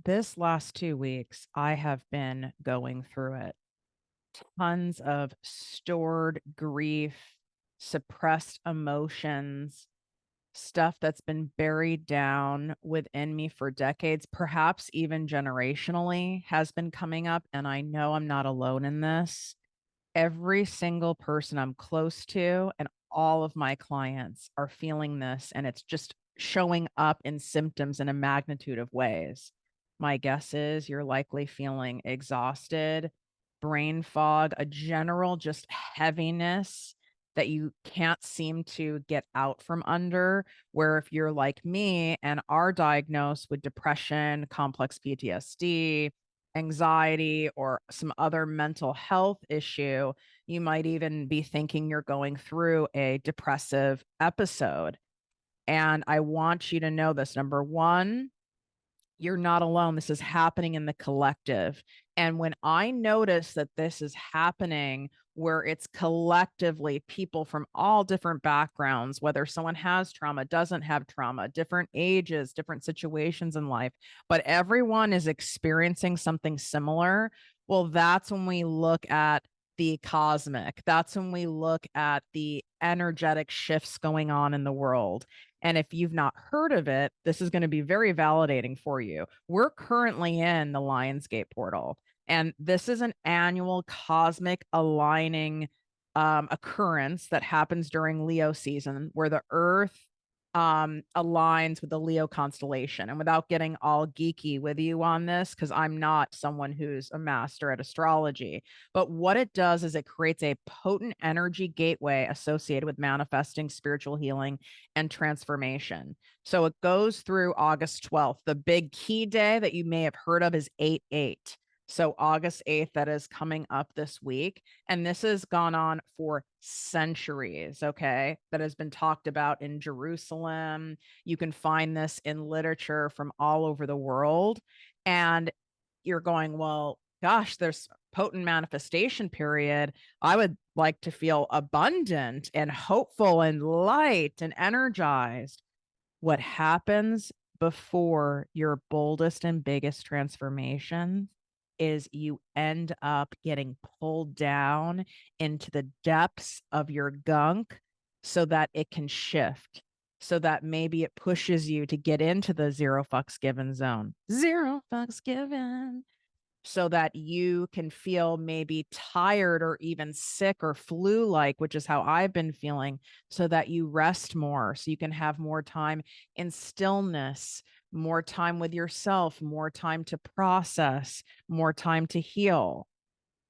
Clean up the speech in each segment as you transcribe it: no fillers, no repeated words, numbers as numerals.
This last 2 weeks, I have been going through it. Tons of stored grief, suppressed emotions, stuff that's been buried down within me for decades, perhaps even generationally, has been coming up. And I know I'm not alone in this. Every single person I'm close to and all of my clients are feeling this, and it's just showing up in symptoms in a magnitude of ways. My guess is you're likely feeling exhausted, brain fog, a general just heaviness that you can't seem to get out from under. Where if you're like me and are diagnosed with depression, complex PTSD, anxiety, or some other mental health issue, you might even be thinking you're going through a depressive episode. And I want you to know this. Number one, you're not alone. This is happening in the collective. And when I notice that this is happening, where it's collectively people from all different backgrounds, whether someone has trauma, doesn't have trauma, different ages, different situations in life, but everyone is experiencing something similar. Well, that's when we look at the cosmic. That's when we look at the energetic shifts going on in the world. And if you've not heard of it, this is going to be very validating for you. We're currently in the Lionsgate portal, and this is an annual cosmic aligning occurrence that happens during Leo season, where the Earth aligns with the Leo constellation. And without getting all geeky with you on this, because I'm not someone who's a master at astrology, but what it does is it creates a potent energy gateway associated with manifesting spiritual healing and transformation. So it goes through August 12th. The big key day that you may have heard of is 8/8. So August 8th, that is coming up this week. And this has gone on for centuries, okay? That has been talked about in Jerusalem. You can find this in literature from all over the world. And you're going, well, gosh, there's potent manifestation period. I would like to feel abundant and hopeful and light and energized. What happens before your boldest and biggest transformation is you end up getting pulled down into the depths of your gunk so that it can shift, so that maybe it pushes you to get into the zero fucks given zone. Zero fucks given, so that you can feel maybe tired or even sick or flu like, which is how I've been feeling, so that you rest more, so you can have more time in stillness, more time with yourself, more time to process, more time to heal.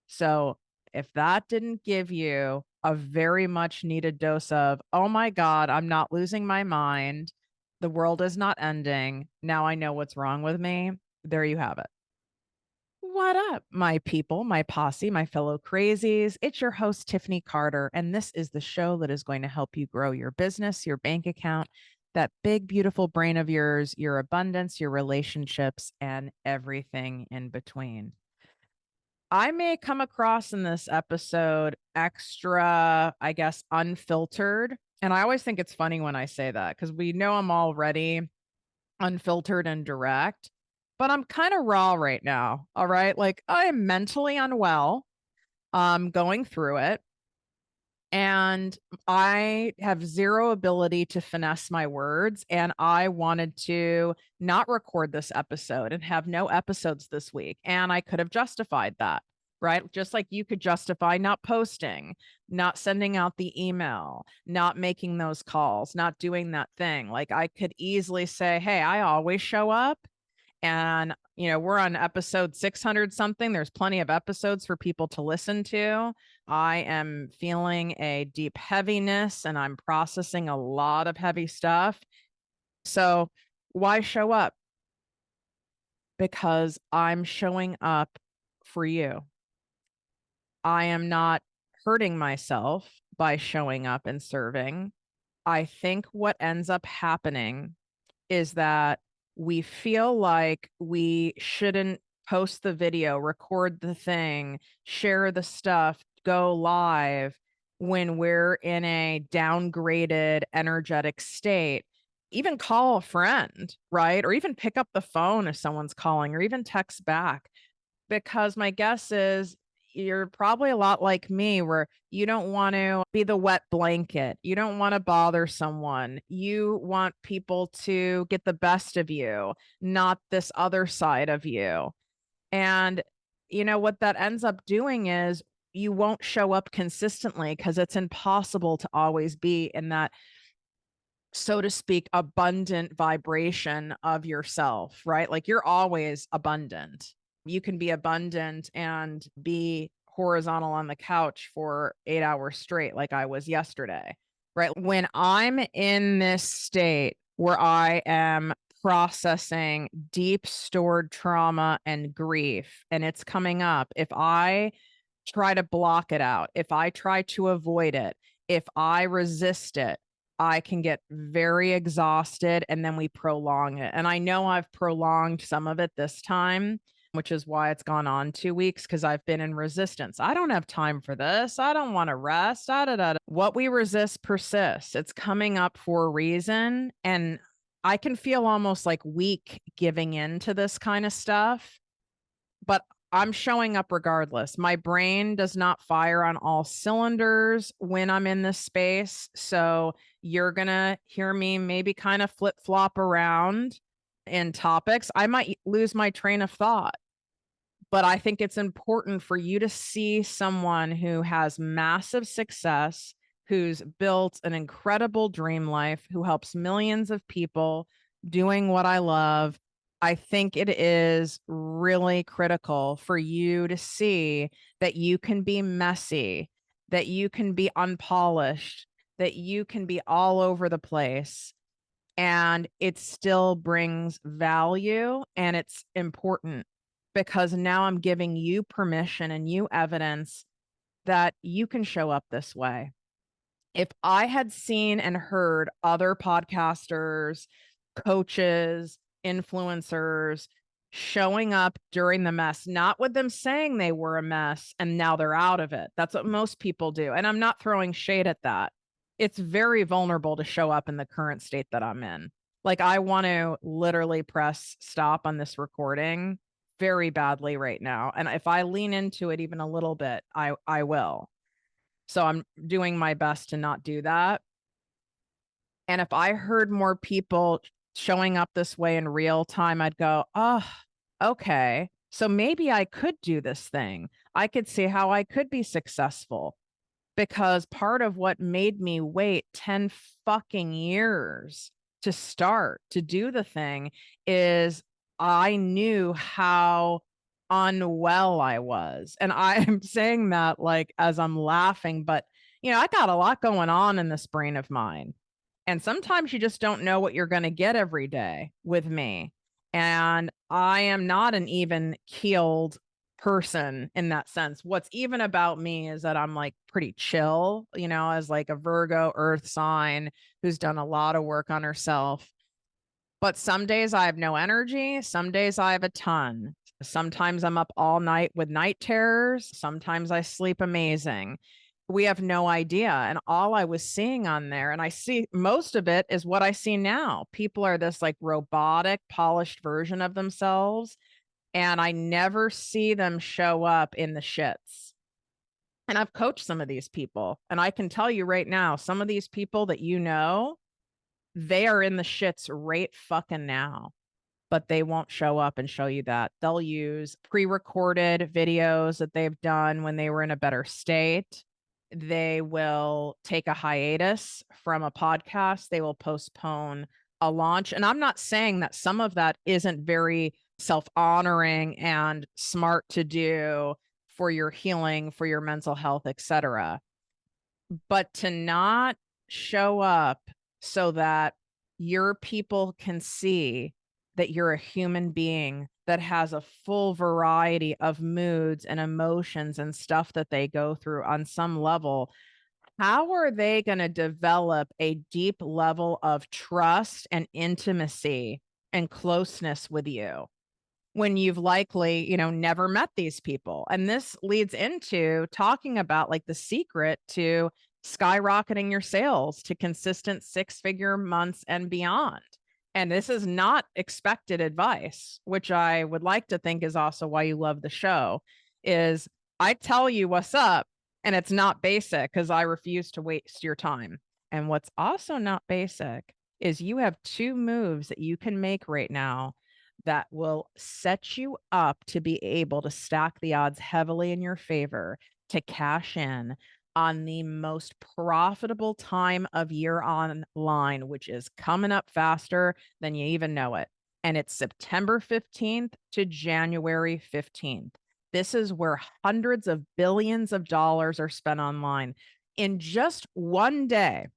So if that didn't give you a very much needed dose of, oh my God, I'm not losing my mind, the world is not ending, now I know what's wrong with me, there you have it. What up, my people, my posse, my fellow crazies? It's your host, Tiffany Carter, and this is the show that is going to help you grow your business, your bank account, that big, beautiful brain of yours, your abundance, your relationships, and everything in between. I may come across in this episode extra, I guess, unfiltered. And I always think it's funny when I say that because we know I'm already unfiltered and direct, but I'm kind of raw right now. All right. Like I am mentally unwell, going through it. And I have zero ability to finesse my words. And I wanted to not record this episode and have no episodes this week. And I could have justified that, right? Just like you could justify not posting, not sending out the email, not making those calls, not doing that thing. Like I could easily say, hey, I always show up. And, we're on episode 600 something. There's plenty of episodes for people to listen to. I am feeling a deep heaviness and I'm processing a lot of heavy stuff. So, why show up? Because I'm showing up for you. I am not hurting myself by showing up and serving. I think what ends up happening is that we feel like we shouldn't post the video, record the thing, share the stuff, go live when we're in a downgraded energetic state. even call a friend, right? Or even pick up the phone if someone's calling, or even text back. Because my guess is you're probably a lot like me where you don't want to be the wet blanket. You don't want to bother someone. You want people to get the best of you, not this other side of you. And what that ends up doing is you won't show up consistently because it's impossible to always be in that, so to speak, abundant vibration of yourself, right? Like you're always abundant. You can be abundant and be horizontal on the couch for 8 hours straight, like I was yesterday, right? When I'm in this state where I am processing deep stored trauma and grief, and it's coming up, if I try to block it out, if I try to avoid it, if I resist it, I can get very exhausted and then we prolong it. And I know I've prolonged some of it this time, which is why it's gone on 2 weeks because I've been in resistance. I don't have time for this. I don't want to rest. Da, da, da, da. What we resist persists. It's coming up for a reason. And I can feel almost like weak giving in to this kind of stuff, but I'm showing up regardless. My brain does not fire on all cylinders when I'm in this space. So you're going to hear me maybe kind of flip flop around in topics. I might lose my train of thought, but I think it's important for you to see someone who has massive success, who's built an incredible dream life, who helps millions of people doing what I love. I think it is really critical for you to see that you can be messy, that you can be unpolished, that you can be all over the place, and it still brings value and it's important because now I'm giving you permission and you evidence that you can show up this way. If I had seen and heard other podcasters, coaches, influencers showing up during the mess, not with them saying they were a mess and now they're out of it. That's what most people do. And I'm not throwing shade at that. It's very vulnerable to show up in the current state that I'm in. Like I want to literally press stop on this recording very badly right now. And if I lean into it even a little bit, I will. So I'm doing my best to not do that. And if I heard more people showing up this way in real time, I'd go, oh, okay. So maybe I could do this thing. I could see how I could be successful, because part of what made me wait 10 fucking years to start to do the thing is I knew how unwell I was. And I'm saying that like as I'm laughing, but I got a lot going on in this brain of mine. And sometimes you just don't know what you're going to get every day with me. And I am not an even keeled person in that sense. What's even about me is that I'm like pretty chill, as like a Virgo earth sign who's done a lot of work on herself. But some days I have no energy. Some days I have a ton. Sometimes I'm up all night with night terrors. Sometimes I sleep amazing. We have no idea. And all I was seeing on there, and I see most of it is what I see now. People are this like robotic, polished version of themselves. And I never see them show up in the shits. And I've coached some of these people. And I can tell you right now, some of these people that they are in the shits right fucking now, but they won't show up and show you that. They'll use pre-recorded videos that they've done when they were in a better state. They will take a hiatus from a podcast. They will postpone a launch. And I'm not saying that some of that isn't very self-honoring and smart to do for your healing, for your mental health, etc. But to not show up so that your people can see that you're a human being that has a full variety of moods and emotions and stuff that they go through on some level, how are they going to develop a deep level of trust and intimacy and closeness with you when you've likely, never met these people? And this leads into talking about like the secret to skyrocketing your sales to consistent 6-figure months and beyond. And this is not expected advice, which I would like to think is also why you love the show, is I tell you what's up and it's not basic because I refuse to waste your time. And what's also not basic is you have 2 moves that you can make right now that will set you up to be able to stack the odds heavily in your favor to cash in on the most profitable time of year online, which is coming up faster than you even know it. And it's September 15th to January 15th. This is where hundreds of billions of dollars are spent online. In just one day,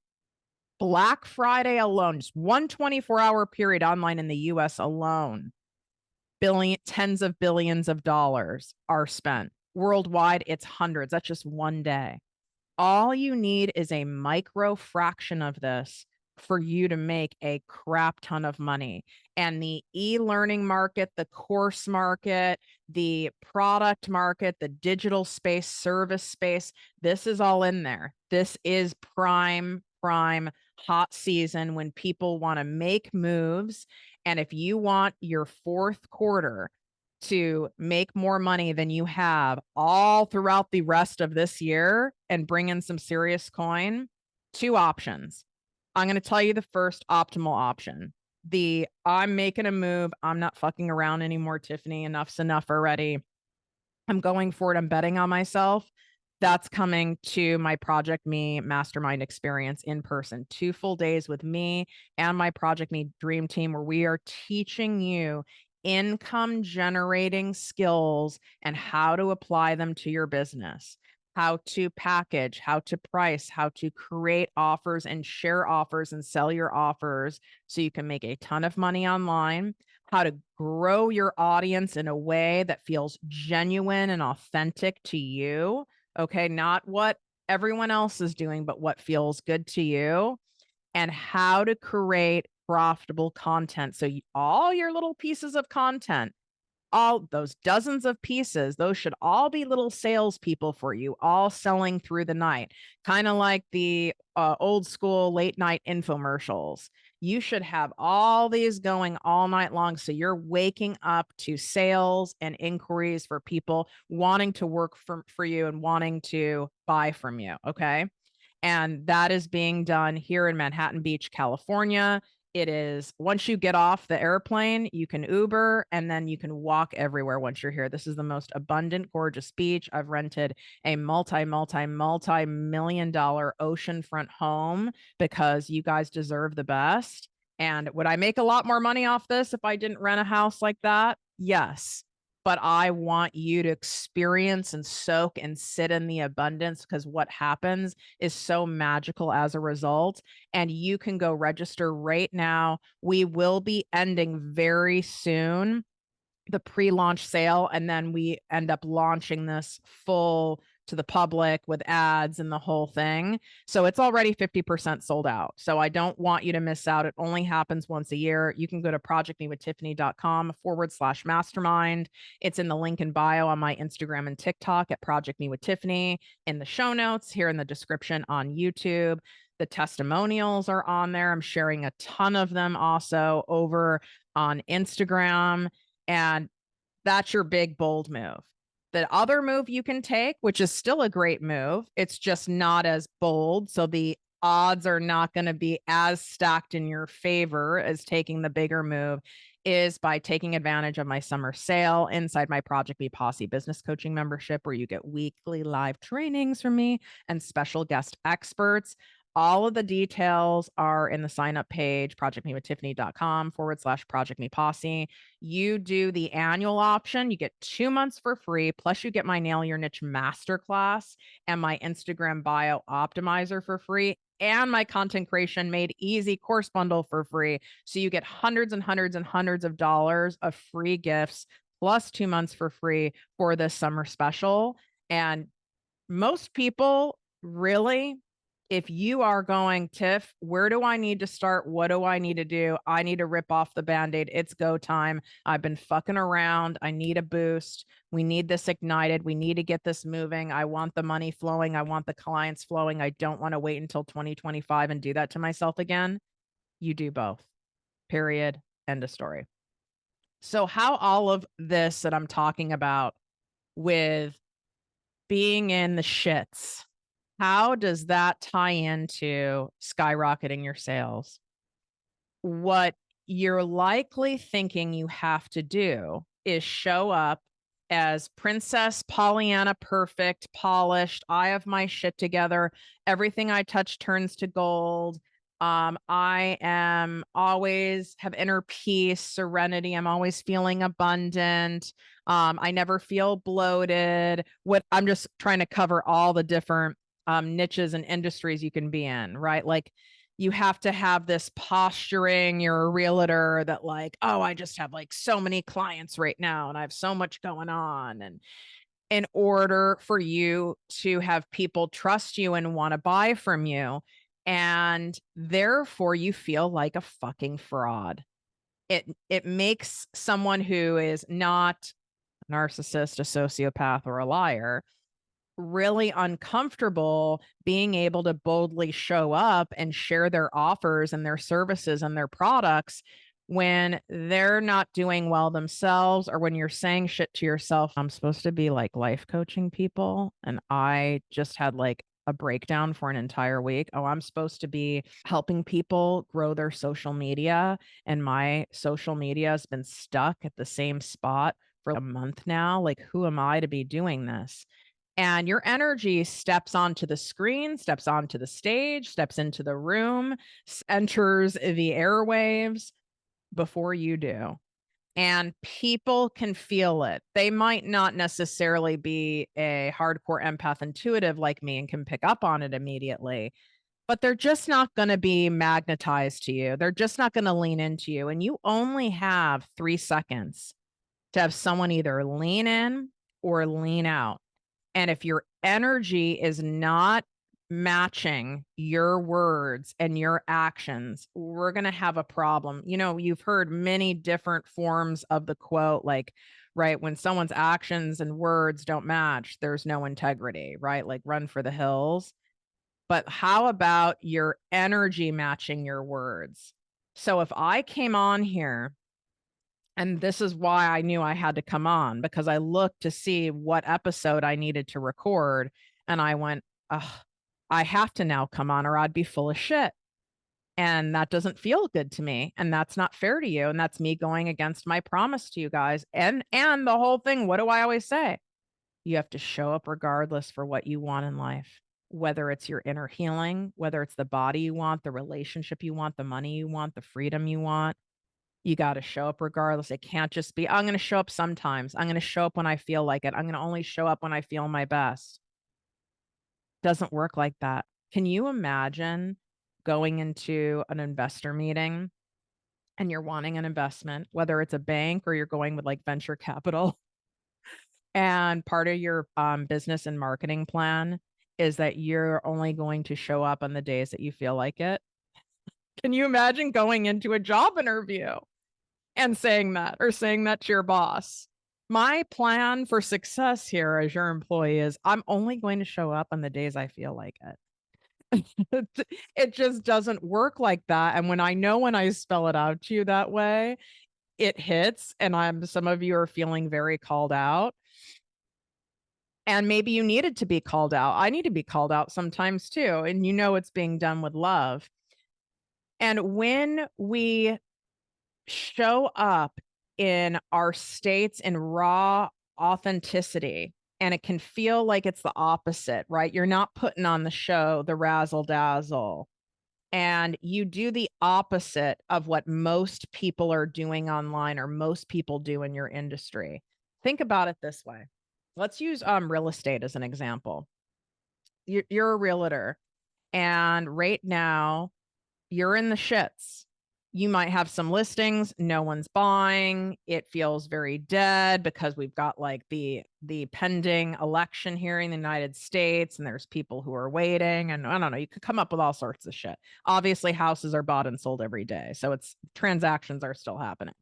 Black Friday alone, just one 24-hour period online in the US alone, tens of billions of dollars are spent. Worldwide, it's hundreds. That's just one day. All you need is a micro fraction of this for you to make a crap ton of money. And the e-learning market, the course market, the product market, the digital space, service space, this is all in there. This is prime hot season when people want to make moves. And if you want your fourth quarter to make more money than you have all throughout the rest of this year and bring in some serious coin, 2 options. I'm going to tell you the first optimal option. I'm making a move. I'm not fucking around anymore, Tiffany. Enough's enough already. I'm going for it. I'm betting on myself. That's coming to my ProjectME mastermind experience in person. 2 full days with me and my ProjectME dream team, where we are teaching you income generating skills and how to apply them to your business, how to package, how to price, how to create offers and share offers and sell your offers so you can make a ton of money online, how to grow your audience in a way that feels genuine and authentic to you. Okay, not what everyone else is doing, but what feels good to you, and how to create profitable content. So all your little pieces of content, all those dozens of pieces, those should all be little salespeople for you, all selling through the night, kind of like the old school late night infomercials. You should have all these going all night long. So you're waking up to sales and inquiries for people wanting to work for you and wanting to buy from you. Okay. And that is being done here in Manhattan Beach, California. It is, once you get off the airplane, you can Uber and then you can walk everywhere once you're here. This is the most abundant, gorgeous beach. I've rented a multi-million-dollar oceanfront home because you guys deserve the best. And would I make a lot more money off this if I didn't rent a house like that? Yes. But I want you to experience and soak and sit in the abundance, because what happens is so magical as a result. And you can go register right now. We will be ending very soon the pre-launch sale, and then we end up launching this full to the public with ads and the whole thing. So it's already 50% sold out. So I don't want you to miss out. It only happens once a year. You can go to projectmewithtiffany.com/mastermind. It's in the link in bio on my Instagram and TikTok at Project Me with Tiffany, in the show notes here in the description on YouTube. The testimonials are on there. I'm sharing a ton of them also over on Instagram. And that's your big, bold move. The other move you can take, which is still a great move, it's just not as bold. So the odds are not going to be as stacked in your favor as taking the bigger move, is by taking advantage of my summer sale inside my ProjectME Posse business coaching membership, where you get weekly live trainings from me and special guest experts. All of the details are in the sign up page, projectmewithtiffany.com/Project Me Posse. You do the annual option, you get 2 months for free, plus you get my Nail Your Niche masterclass and my Instagram bio optimizer for free, and my content creation made easy course bundle for free. So you get hundreds and hundreds and hundreds of dollars of free gifts, plus 2 months for free for this summer special. And most people really If you are going, Tiff, where do I need to start? What do I need to do? I need to rip off the Band-Aid. It's go time. I've been fucking around. I need a boost. We need this ignited. We need to get this moving. I want the money flowing. I want the clients flowing. I don't want to wait until 2025 and do that to myself again. You do both. Period. End of story. So, how all of this that I'm talking about with being in the shits, how does that tie into skyrocketing your sales? What you're likely thinking you have to do is show up as Princess Pollyanna, perfect, polished. I have my shit together. Everything I touch turns to gold. I am always have inner peace, serenity. I'm always feeling abundant. I never feel bloated. What I'm just trying to cover all the different niches and industries you can be in, right? Like you have to have this posturing. You're a realtor that like, oh, I just have like so many clients right now and I have so much going on. And in order for you to have people trust you and want to buy from you, and therefore you feel like a fucking fraud. It makes someone who is not a narcissist, a sociopath, or a liar really uncomfortable being able to boldly show up and share their offers and their services and their products when they're not doing well themselves, or when you're saying shit to yourself. I'm supposed to be like life coaching people, and I just had like a breakdown for an entire week. Oh, I'm supposed to be helping people grow their social media, and my social media has been stuck at the same spot for a month now. Like, who am I to be doing this? And your energy steps onto the screen, steps onto the stage, steps into the room, enters the airwaves before you do. And people can feel it. They might not necessarily be a hardcore empath intuitive like me and can pick up on it immediately, but they're just not going to be magnetized to you. They're just not going to lean into you. And you only have 3 seconds to have someone either lean in or lean out. And if your energy is not matching your words and your actions, we're going to have a problem. You know, you've heard many different forms of the quote, like, right, when someone's actions and words don't match, there's no integrity, right? Like, run for the hills. But how about your energy matching your words? So if I came on here, and this is why I knew I had to come on, because I looked to see what episode I needed to record. And I went, ugh, I have to now come on or I'd be full of shit. And that doesn't feel good to me. And that's not fair to you. And that's me going against my promise to you guys. And the whole thing, what do I always say? You have to show up regardless for what you want in life, whether it's your inner healing, whether it's the body you want, the relationship you want, the money you want, the freedom you want. You got to show up regardless. It can't just be, I'm going to show up sometimes. I'm going to show up when I feel like it. I'm going to only show up when I feel my best. Doesn't work like that. Can you imagine going into an investor meeting and you're wanting an investment, whether it's a bank or you're going with like venture capital, and part of your business and marketing plan is that you're only going to show up on the days that you feel like it? Can you imagine going into a job interview and saying that, or saying that to your boss? My plan for success here as your employee is I'm only going to show up on the days I feel like it. It just doesn't work like that. And when I spell it out to you that way, it hits. And some of you are feeling very called out. And maybe you needed to be called out. I need to be called out sometimes too. And you know it's being done with love. And when we show up in our states in raw authenticity, and it can feel like it's the opposite, right? You're not putting on the show, the razzle dazzle, and you do the opposite of what most people are doing online or most people do in your industry. Think about it this way. Let's use real estate as an example. You're a realtor, and right now you're in the shits. You might have some listings, no one's buying. It feels very dead because we've got like the pending election here in the United States, and there's people who are waiting, and I don't know, you could come up with all sorts of shit. Obviously, houses are bought and sold every day, so it's transactions are still happening.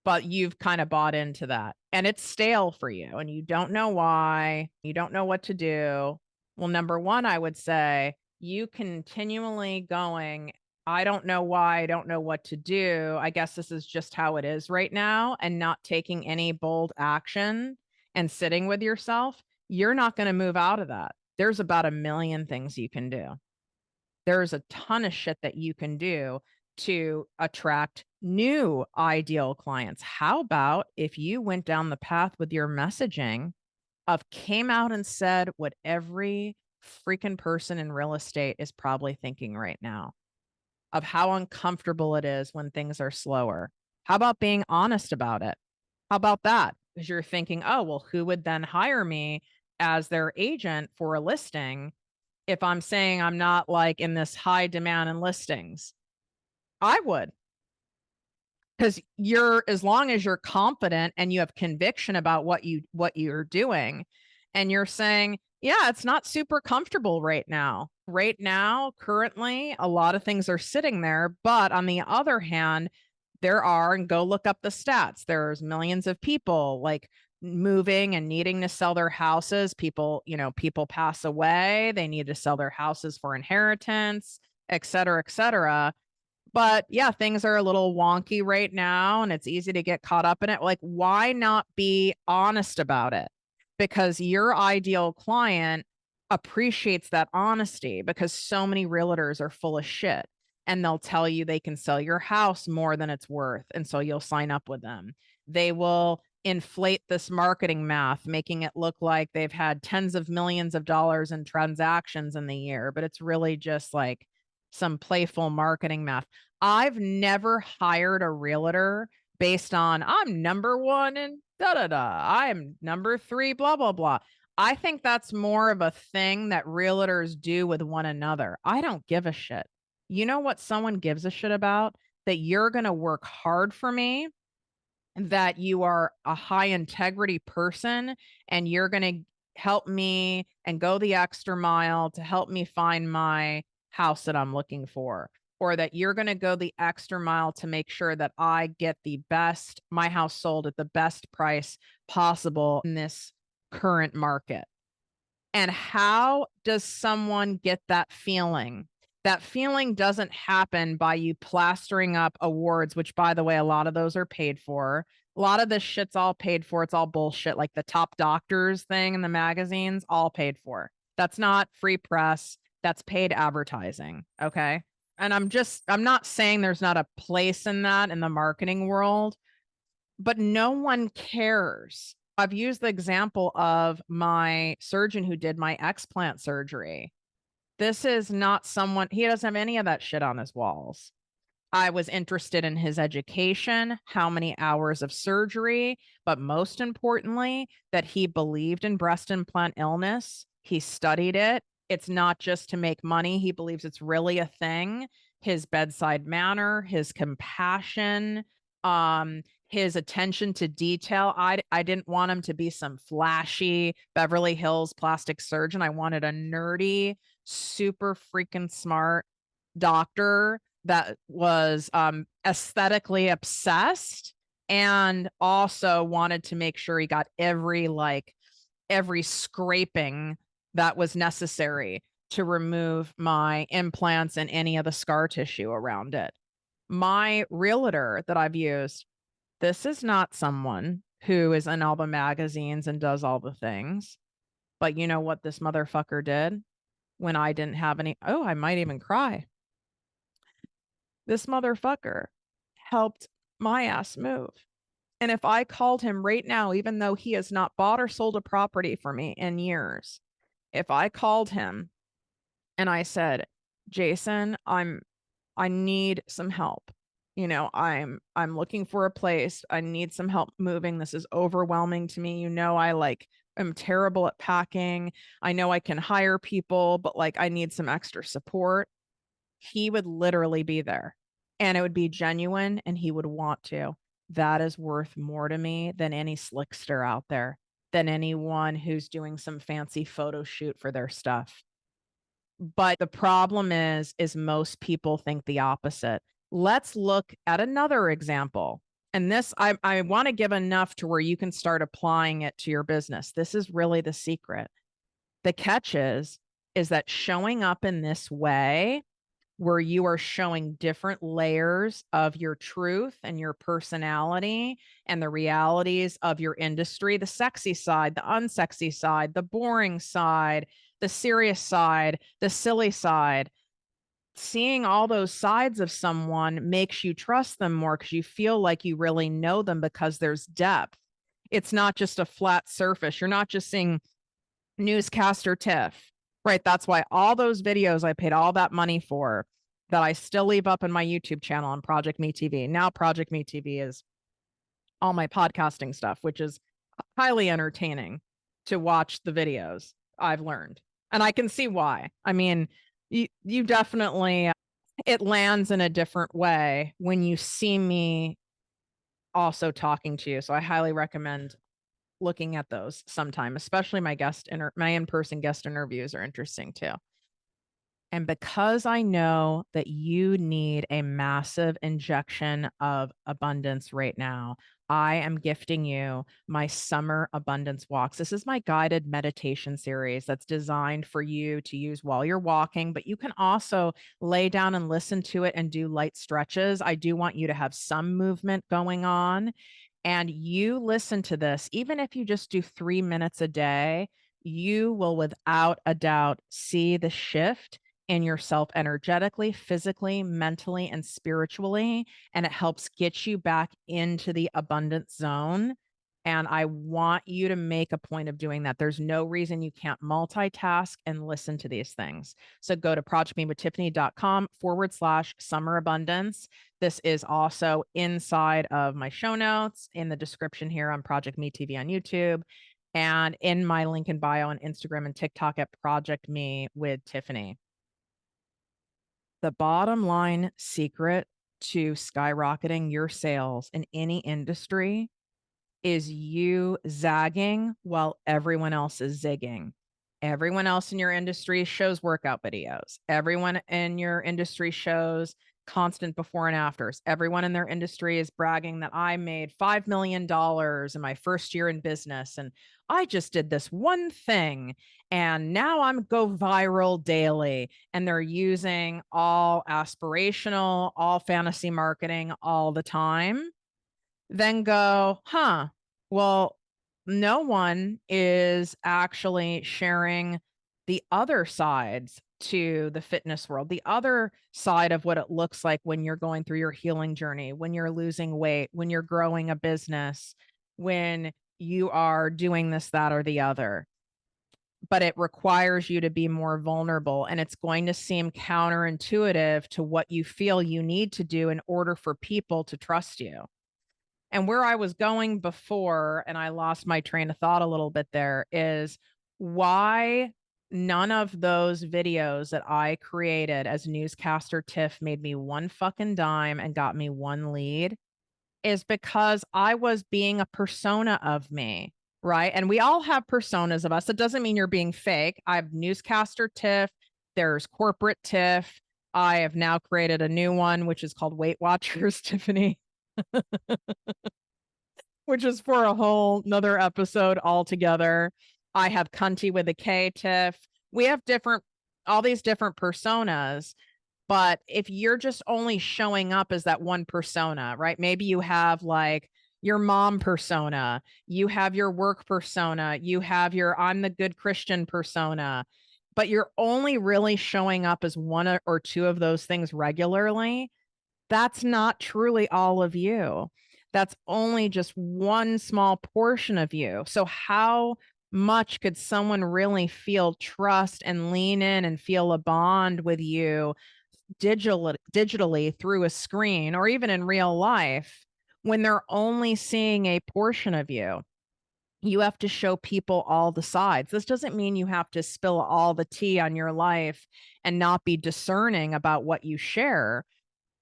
But you've kind of bought into that, and it's stale for you, and you don't know why, you don't know what to do. Well, number one, I would say you continually going, I don't know why, I don't know what to do. I guess this is just how it is right now, and not taking any bold action and sitting with yourself, you're not going to move out of that. There's about a million things you can do. There's a ton of shit that you can do to attract new ideal clients. How about if you went down the path with your messaging of came out and said what every freaking person in real estate is probably thinking right now, of how uncomfortable it is when things are slower? How about being honest about it? How about that? Because you're thinking, oh, well, who would then hire me as their agent for a listing if I'm saying I'm not like in this high demand in listings? I would. Because you're, as long as you're confident and you have conviction about what you're doing, and you're saying, yeah, it's not super comfortable right now. Right now, currently, a lot of things are sitting there. But on the other hand, there are, and go look up the stats, there's millions of people like moving and needing to sell their houses. People, people pass away, they need to sell their houses for inheritance, et cetera, et cetera. But yeah, things are a little wonky right now, and it's easy to get caught up in it. Like, why not be honest about it? Because your ideal client appreciates that honesty, because so many realtors are full of shit, and they'll tell you they can sell your house more than it's worth. And so you'll sign up with them. They will inflate this marketing math, making it look like they've had tens of millions of dollars in transactions in the year, but it's really just like some playful marketing math. I've never hired a realtor based on I'm number one and da da da. I'm number three, blah, blah, blah. I think that's more of a thing that realtors do with one another. I don't give a shit. You know what someone gives a shit about? That you're going to work hard for me, that you are a high integrity person, and you're going to help me and go the extra mile to help me find my house that I'm looking for, or that you're going to go the extra mile to make sure that I get my house sold at the best price possible in this current market. And how does someone get that feeling? That feeling doesn't happen by you plastering up awards, which, by the way, a lot of those are paid for. A lot of this shit's all paid for. It's all bullshit. Like the top doctors thing in the magazines, all paid for. That's not free press. That's paid advertising. Okay. And I'm not saying there's not a place in that in the marketing world, but no one cares. I've used the example of my surgeon who did my explant surgery. This is not someone, he doesn't have any of that shit on his walls. I was interested in his education, how many hours of surgery, but most importantly, that he believed in breast implant illness. He studied it. It's not just to make money. He believes it's really a thing. His bedside manner, his compassion, his attention to detail. I didn't want him to be some flashy Beverly Hills plastic surgeon. I wanted a nerdy, super freaking smart doctor that was aesthetically obsessed, and also wanted to make sure he got every scraping that was necessary to remove my implants and any of the scar tissue around it. My realtor that I've used, this is not someone who is in all the magazines and does all the things. But you know what this motherfucker did when I didn't have any? Oh, I might even cry. This motherfucker helped my ass move. And if I called him right now, even though he has not bought or sold a property for me in years, if I called him and I said, Jason, I need some help. I'm looking for a place. I need some help moving. This is overwhelming to me. I'm terrible at packing. I know I can hire people, but like I need some extra support. He would literally be there. and it would be genuine and he would want to. That is worth more to me than any slickster out there, than anyone who's doing some fancy photo shoot for their stuff. But the problem is most people think the opposite. Let's look at another example. And this, I want to give enough to where you can start applying it to your business. This is really the secret. The catch is that showing up in this way, where you are showing different layers of your truth and your personality and the realities of your industry, the sexy side, the unsexy side, the boring side, the serious side, the silly side. Seeing all those sides of someone makes you trust them more because you feel like you really know them because there's depth. It's not just a flat surface. You're not just seeing newscaster Tiff, right? That's why all those videos I paid all that money for that I still leave up in my YouTube channel on ProjectME TV. Now ProjectME TV is all my podcasting stuff, which is highly entertaining to watch the videos, I've learned. And I can see why. I mean, you definitely, it lands in a different way when you see me also talking to you. So I highly recommend looking at those sometime, especially my in-person guest interviews are interesting too. And because I know that you need a massive injection of abundance right now, I am gifting you my summer abundance walks. This is my guided meditation series that's designed for you to use while you're walking, but you can also lay down and listen to it and do light stretches. I do want you to have some movement going on. And you listen to this, even if you just do 3 minutes a day, you will without a doubt see the shift in yourself energetically, physically, mentally, and spiritually. And it helps get you back into the abundance zone. And I want you to make a point of doing that. There's no reason you can't multitask and listen to these things. So go to projectmewithtiffany.com/summer abundance. This is also inside of my show notes in the description here on Project Me TV on YouTube and in my link in bio on Instagram and TikTok at Project Me with Tiffany. The bottom line secret to skyrocketing your sales in any industry is you zagging while everyone else is zigging. Everyone else in your industry shows workout videos. Everyone in your industry shows constant before and afters. Everyone in their industry is bragging that I made $5 million in my first year in business. And I just did this one thing and now I'm go viral daily. And they're using all aspirational, all fantasy marketing all the time. Then go, well, no one is actually sharing the other sides to the fitness world, the other side of what it looks like when you're going through your healing journey, when you're losing weight, when you're growing a business, when you are doing this, that, or the other. But it requires you to be more vulnerable, and it's going to seem counterintuitive to what you feel you need to do in order for people to trust you. And where I was going before, and I lost my train of thought a little bit there, is why none of those videos that I created as newscaster Tiff made me one fucking dime and got me one lead is because I was being a persona of me, right? And we all have personas of us. It doesn't mean you're being fake. I have newscaster Tiff, there's corporate Tiff. I have now created a new one, which is called Weight Watchers Tiffany, which is for a whole nother episode altogether. I have Cunty with a K Tiff. We have all these different personas. But if you're just only showing up as that one persona, right? Maybe you have like your mom persona, you have your work persona, you have your I'm the good Christian persona, but you're only really showing up as one or two of those things regularly. That's not truly all of you. That's only just one small portion of you. So how much could someone really feel trust and lean in and feel a bond with you digitally through a screen or even in real life when they're only seeing a portion of you? You have to show people all the sides. This doesn't mean you have to spill all the tea on your life and not be discerning about what you share,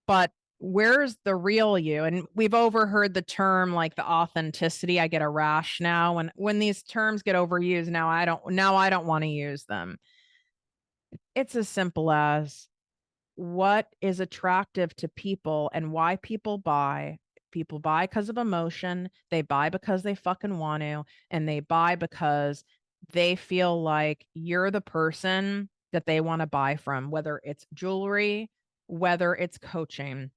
but Where's the real you? And we've overheard the term like the authenticity. I get a rash now when these terms get overused. Now I don't want to use them. It's as simple as what is attractive to people and why people buy. People buy because of emotion. They buy because they fucking want to, and they buy because they feel like you're the person that they want to buy from, whether it's jewelry, whether it's coaching,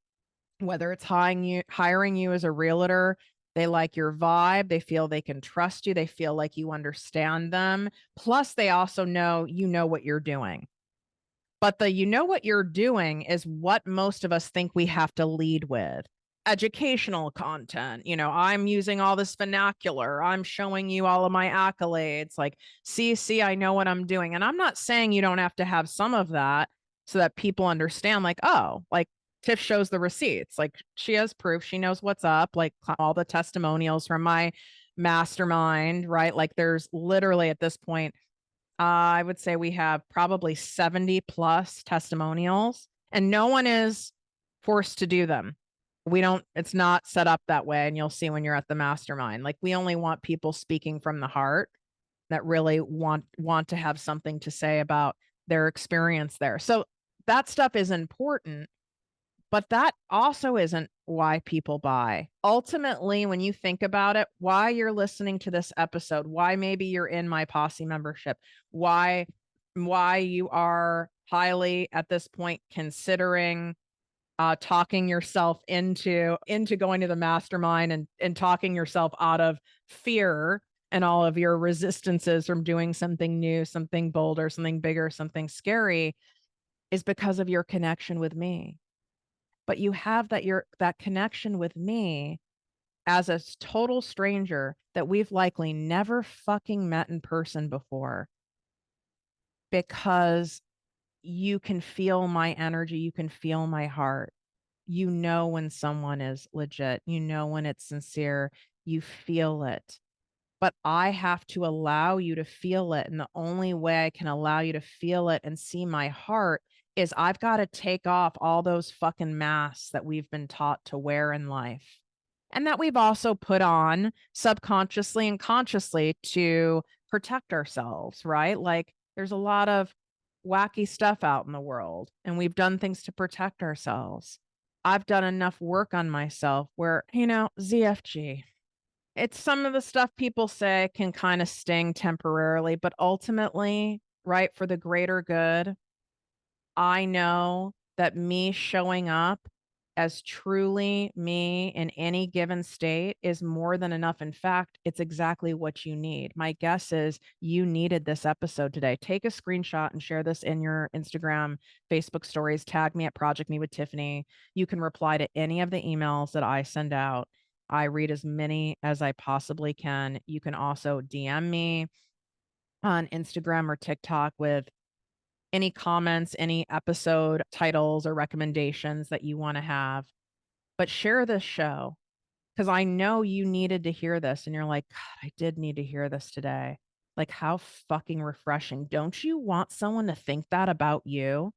whether it's hiring you as a realtor. They like your vibe. They feel they can trust you. They feel like you understand them. Plus, they also know you know what you're doing. But the you know what you're doing is what most of us think we have to lead with. Educational content. I'm using all this vernacular. I'm showing you all of my accolades. Like, see, I know what I'm doing. And I'm not saying you don't have to have some of that so that people understand, like, oh, like Tiff shows the receipts. Like, she has proof. She knows what's up. Like, all the testimonials from my mastermind, right? Like, there's literally at this point, I would say we have probably 70 plus testimonials, and no one is forced to do them. It's not set up that way. And you'll see when you're at the mastermind, like, we only want people speaking from the heart that really want to have something to say about their experience there. So that stuff is important, but that also isn't why people buy. Ultimately, when you think about it, why you're listening to this episode, why maybe you're in my posse membership, why you are highly at this point considering talking yourself into going to the mastermind and talking yourself out of fear and all of your resistances from doing something new, something bolder, something bigger, something scary, is because of your connection with me. But you have that connection with me as a total stranger that we've likely never fucking met in person before, because you can feel my energy, you can feel my heart. You know when someone is legit, you know when it's sincere, you feel it. But I have to allow you to feel it. And the only way I can allow you to feel it and see my heart is I've got to take off all those fucking masks that we've been taught to wear in life. And that we've also put on subconsciously and consciously to protect ourselves, right? Like, there's a lot of wacky stuff out in the world, and we've done things to protect ourselves. I've done enough work on myself where, ZFG, it's some of the stuff people say can kind of sting temporarily, but ultimately, right, for the greater good, I know that me showing up as truly me in any given state is more than enough. In fact, it's exactly what you need. My guess is you needed this episode today. Take a screenshot and share this in your Instagram, Facebook stories. Tag me at ProjectME with Tiffany. You can reply to any of the emails that I send out. I read as many as I possibly can. You can also DM me on Instagram or TikTok with any comments, any episode titles or recommendations that you want to have. But share this show, because I know you needed to hear this and you're like, God, I did need to hear this today. Like, how fucking refreshing. Don't you want someone to think that about you?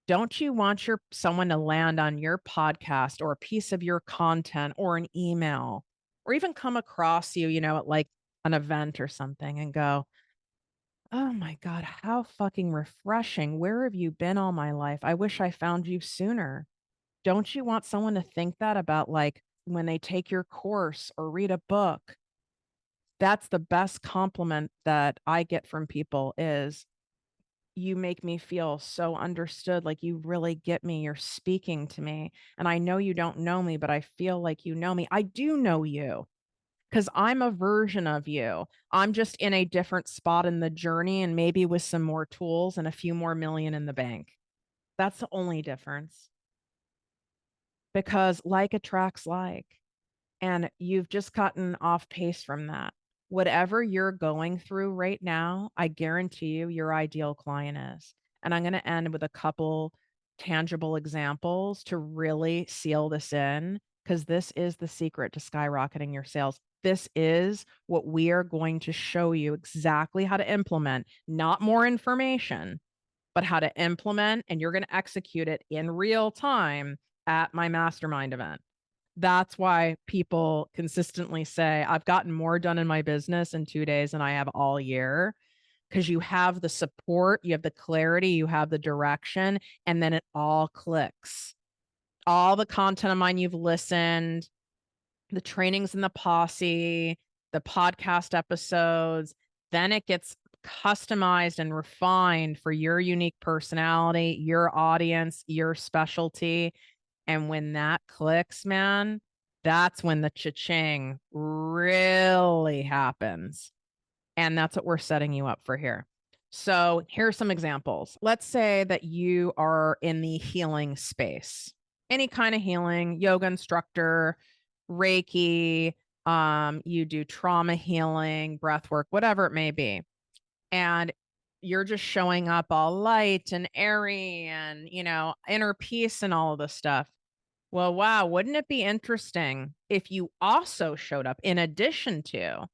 Don't you want someone to land on your podcast or a piece of your content or an email, or even come across you, at like an event or something and go, oh my God, how fucking refreshing. Where have you been all my life? I wish I found you sooner. Don't you want someone to think that about, like, when they take your course or read a book? That's the best compliment that I get from people is, you make me feel so understood, like you really get me, you're speaking to me. And I know you don't know me, but I feel like you know me. I do know you, because I'm a version of you. I'm just in a different spot in the journey and maybe with some more tools and a few more million in the bank. That's the only difference, because like attracts like. And you've just gotten off pace from that. Whatever you're going through right now, I guarantee you your ideal client is. And I'm going to end with a couple tangible examples to really seal this in, because this is the secret to skyrocketing your sales. This is what we are going to show you exactly how to implement, not more information, but how to implement, and you're going to execute it in real time at my mastermind event. That's why people consistently say, I've gotten more done in my business in 2 days than I have all year, because you have the support, you have the clarity, you have the direction, and then it all clicks. All the content of mine you've listened, the trainings in the posse, the podcast episodes, then it gets customized and refined for your unique personality, your audience, your specialty. And when that clicks, man, that's when the cha-ching really happens. And that's what we're setting you up for here. So here's some examples. Let's say that you are in the healing space, any kind of healing, yoga instructor, Reiki, you do trauma healing, breath work, whatever it may be. And you're just showing up all light and airy and, inner peace and all of this stuff. Well, wow, wouldn't it be interesting if you also showed up in addition to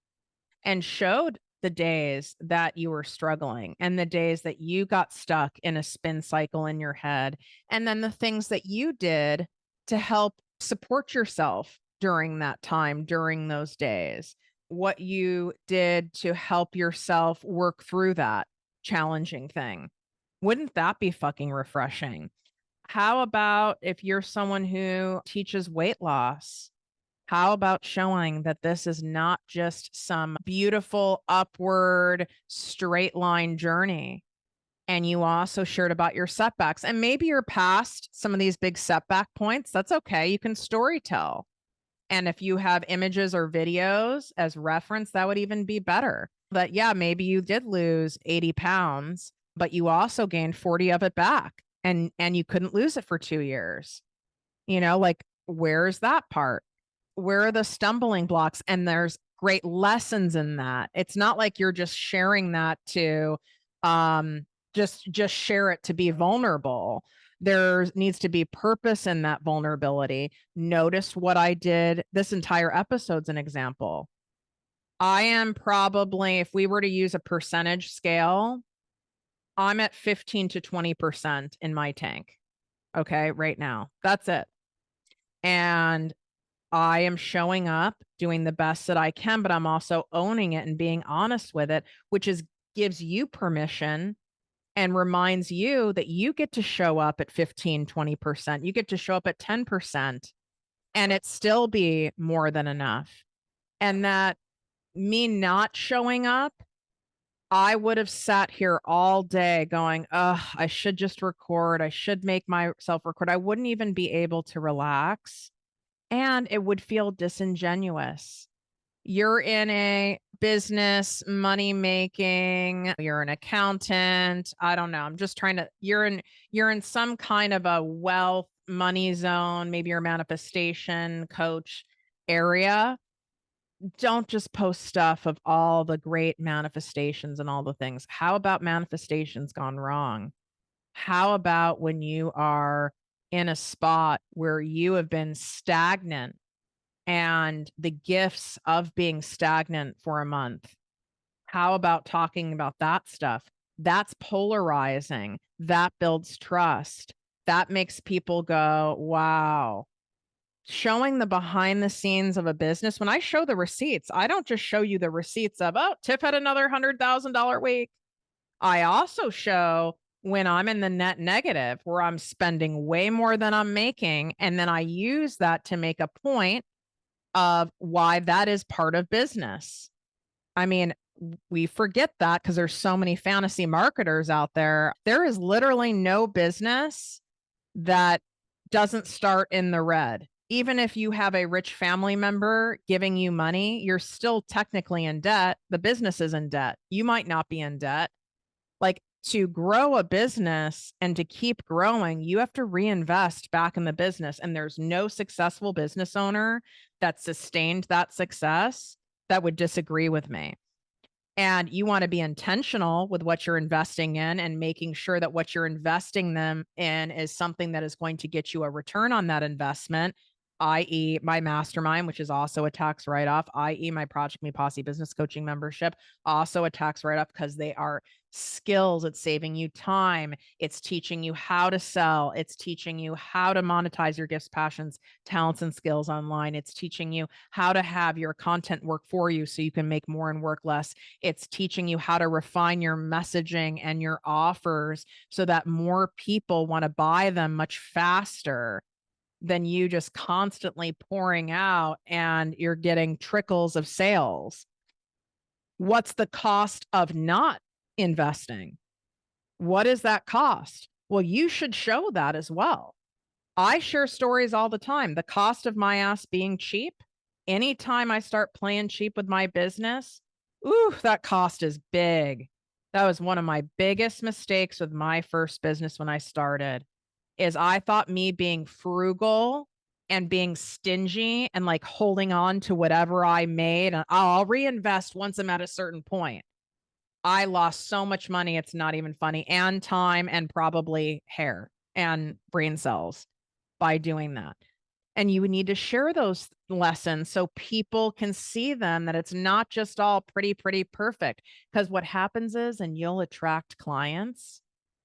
and showed the days that you were struggling and the days that you got stuck in a spin cycle in your head, and then the things that you did to help support yourself during that time, during those days, what you did to help yourself work through that challenging thing. Wouldn't that be fucking refreshing? How about if you're someone who teaches weight loss? How about showing that this is not just some beautiful upward straight line journey? And you also shared about your setbacks. And maybe you're past some of these big setback points. That's okay. You can story tell. And if you have images or videos as reference, that would even be better. But yeah, maybe you did lose 80 pounds, but you also gained 40 of it back and you couldn't lose it for 2 years. Like, where's that part? Where are the stumbling blocks? And there's great lessons in that. It's not like you're just sharing that to just share it to be vulnerable. There needs to be purpose in that vulnerability. Notice what I did. This entire episode's an example. I am probably, if we were to use a percentage scale, I'm at 15 to 20% in my tank. Okay, right now. That's it. And I am showing up, doing the best that I can, but I'm also owning it and being honest with it, which gives you permission and reminds you that you get to show up at 15, 20%. You get to show up at 10% and it still be more than enough. And that me not showing up, I would have sat here all day going, I should just record. I should make myself record. I wouldn't even be able to relax. And it would feel disingenuous. You're in a business, money making, you're an accountant. I don't know. I'm just trying to, you're in some kind of a wealth money zone, maybe you're a manifestation coach area. Don't just post stuff of all the great manifestations and all the things. How about manifestations gone wrong? How about when you are in a spot where you have been stagnant and the gifts of being stagnant for a month? How about talking about that stuff? That's polarizing. That builds trust. That makes people go, wow. Showing the behind the scenes of a business. When I show the receipts, I don't just show you the receipts of, oh, Tiff had another $100,000 week. I also show when I'm in the net negative, where I'm spending way more than I'm making. And then I use that to make a point of why that is part of business. I mean, we forget that because there's so many fantasy marketers out there. There is literally no business that doesn't start in the red. Even if you have a rich family member giving you money, you're still technically in debt. The business is in debt. You might not be in debt. Like, to grow a business and to keep growing, you have to reinvest back in the business. And there's no successful business owner that sustained that success that would disagree with me. And you want to be intentional with what you're investing in and making sure that what you're investing them in is something that is going to get you a return on that investment. i.e. my mastermind, which is also a tax write-off, i.e. my ProjectME Posse business coaching membership, also a tax write-off because they are skills. It's saving you time. It's teaching you how to sell. It's teaching you how to monetize your gifts, passions, talents, and skills online. It's teaching you how to have your content work for you so you can make more and work less. It's teaching you how to refine your messaging and your offers so that more people want to buy them much faster than you just constantly pouring out and you're getting trickles of sales. What's the cost of not investing? What is that cost? Well, you should show that as well. I share stories all the time. The cost of my ass being cheap. Anytime I start playing cheap with my business, ooh, that cost is big. That was one of my biggest mistakes with my first business when I started is I thought me being frugal and being stingy and like holding on to whatever I made, and I'll reinvest once I'm at a certain point. I lost so much money, it's not even funny, and time and probably hair and brain cells by doing that. And you need to share those lessons so people can see them, that it's not just all pretty, pretty perfect. Because what happens is, and you'll attract clients,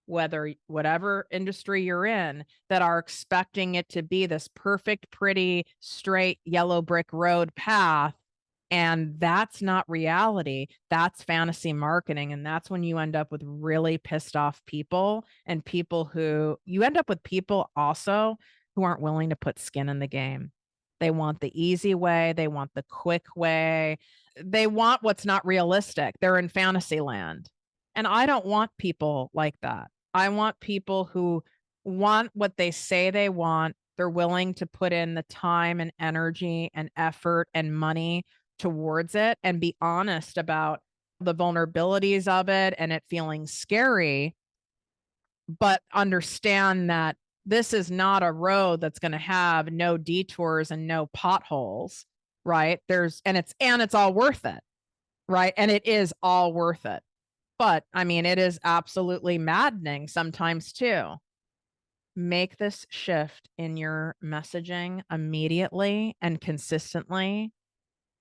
whether whatever industry you're in, that are expecting it to be this perfect, pretty, straight yellow brick road path. And that's not reality. That's fantasy marketing. And that's when you end up with really pissed off people, and people who you end up with people also who aren't willing to put skin in the game. They want the easy way. They want the quick way. They want what's not realistic. They're in fantasy land. And I don't want people like that. I want people who want what they say they want. They're willing to put in the time and energy and effort and money towards it and be honest about the vulnerabilities of it and it feeling scary, but understand that this is not a road that's going to have no detours and no potholes, right? It's all worth it, right? And it is all worth it. But I mean, it is absolutely maddening sometimes too. Make this shift in your messaging immediately and consistently,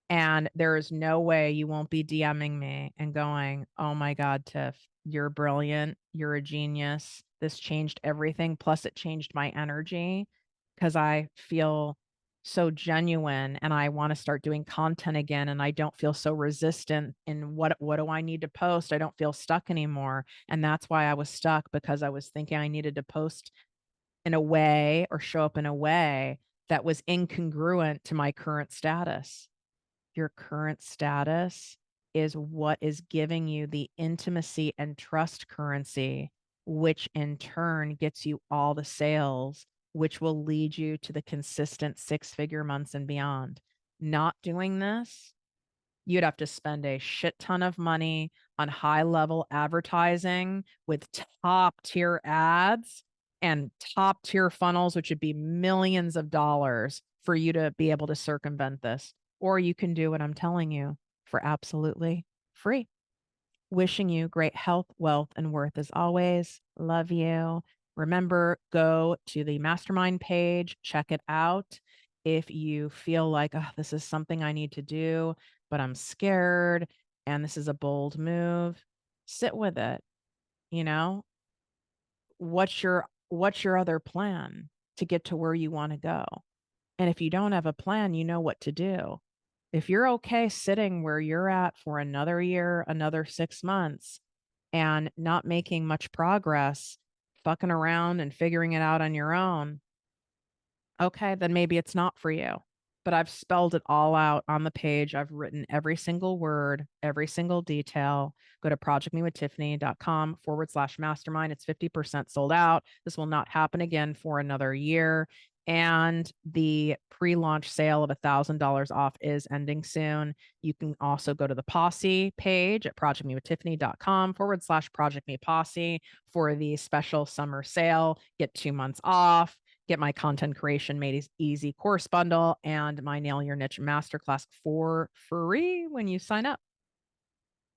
and there is no way you won't be DMing me and going, "Oh my God, Tiff, you're brilliant. You're a genius. This changed everything. Plus, it changed my energy because I feel so genuine and I want to start doing content again. And I don't feel so resistant in what do I need to post? I don't feel stuck anymore. And that's why I was stuck, because I was thinking I needed to post in a way or show up in a way that was incongruent to my current status. Your current status is what is giving you the intimacy and trust currency, which in turn gets you all the sales, which will lead you to the consistent six-figure months and beyond. Not doing this, you'd have to spend a shit ton of money on high level advertising with top tier ads and top tier funnels, which would be millions of dollars for you to be able to circumvent this. Or you can do what I'm telling you for absolutely free. Wishing you great health, wealth, and worth as always. Love you. Remember, go to the mastermind page, check it out. If you feel like, oh, this is something I need to do, but I'm scared and this is a bold move, sit with it. You know, what's your other plan to get to where you want to go? And if you don't have a plan, you know what to do. If you're okay sitting where you're at for another year, another 6 months, and not making much progress, fucking around and figuring it out on your own, okay, then maybe it's not for you. But I've spelled it all out on the page. I've written every single word, every single detail. Go to projectmewithtiffany.com/mastermind. It's 50% sold out. This will not happen again for another year. And the pre-launch sale of $1,000 off is ending soon. You can also go to the Posse page at projectmewithtiffany.com/Project Me Posse for the special summer sale. Get 2 months off. Get my content creation made easy course bundle and my Nail Your Niche masterclass for free when you sign up.